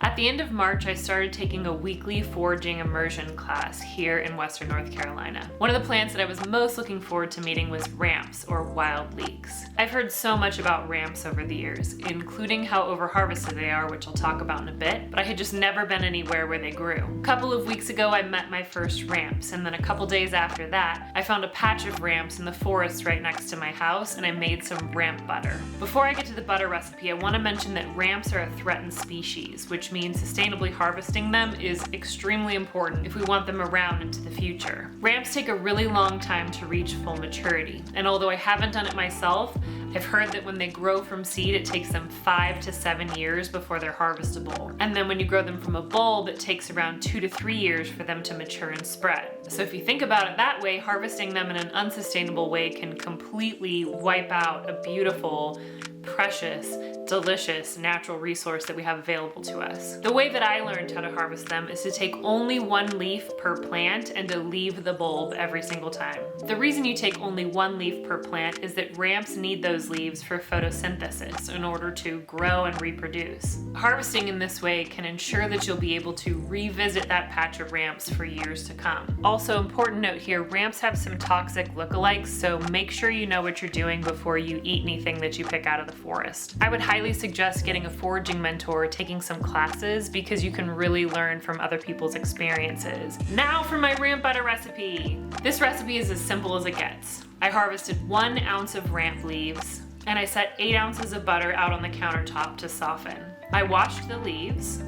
At the end of March, I started taking a weekly foraging immersion class here in Western North Carolina. One of the plants that I was most looking forward to meeting was ramps, or wild leeks. I've heard so much about ramps over the years, including how overharvested they are, which I'll talk about in a bit, but I had just never been anywhere where they grew. A couple of weeks ago, I met my first ramps, and then a couple days after that, I found a patch of ramps in the forest right next to my house, and I made some ramp butter. Before I get to the butter recipe, I want to mention that ramps are a threatened species, which means sustainably harvesting them is extremely important if we want them around into the future. Ramps take a really long time to reach full maturity, and although I haven't done it myself, I've heard that when they grow from seed, it takes them 5 to 7 years before they're harvestable. And then when you grow them from a bulb, it takes around 2 to 3 years for them to mature and spread. So if you think about it that way, harvesting them in an unsustainable way can completely wipe out a beautiful, precious, delicious natural resource that we have available to us. The way that I learned how to harvest them is to take only one leaf per plant and to leave the bulb every single time. The reason you take only one leaf per plant is that ramps need those leaves for photosynthesis in order to grow and reproduce. Harvesting in this way can ensure that you'll be able to revisit that patch of ramps for years to come. Also, important note here, ramps have some toxic lookalikes, so make sure you know what you're doing before you eat anything that you pick out of the forest. I would highly suggest getting a foraging mentor, taking some classes, because you can really learn from other people's experiences. Now for my ramp butter recipe. This recipe is as simple as it gets. I harvested 1 ounce of ramp leaves, and I set 8 ounces of butter out on the countertop to soften. I washed the leaves,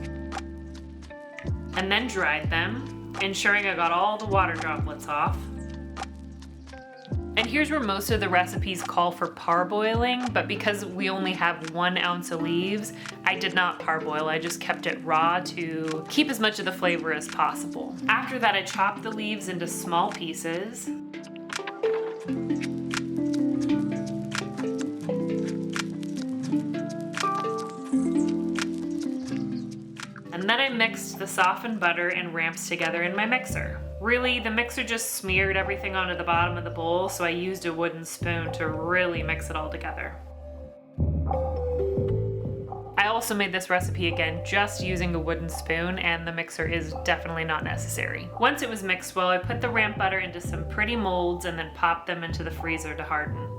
and then dried them, ensuring I got all the water droplets off. And here's where most of the recipes call for parboiling, but because we only have 1 ounce of leaves, I did not parboil. I just kept it raw to keep as much of the flavor as possible. After that, I chopped the leaves into small pieces. And then I mixed the softened butter and ramps together in my mixer. Really, the mixer just smeared everything onto the bottom of the bowl, so I used a wooden spoon to really mix it all together. I also made this recipe again just using a wooden spoon, and the mixer is definitely not necessary. Once it was mixed well, I put the ramp butter into some pretty molds and then popped them into the freezer to harden.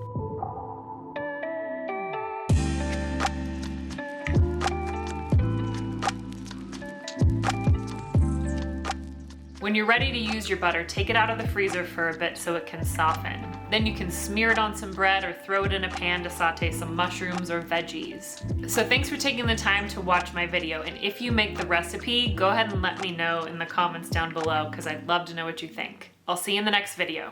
When you're ready to use your butter, take it out of the freezer for a bit so it can soften. Then you can smear it on some bread or throw it in a pan to saute some mushrooms or veggies. So thanks for taking the time to watch my video, and if you make the recipe, go ahead and let me know in the comments down below because I'd love to know what you think. I'll see you in the next video.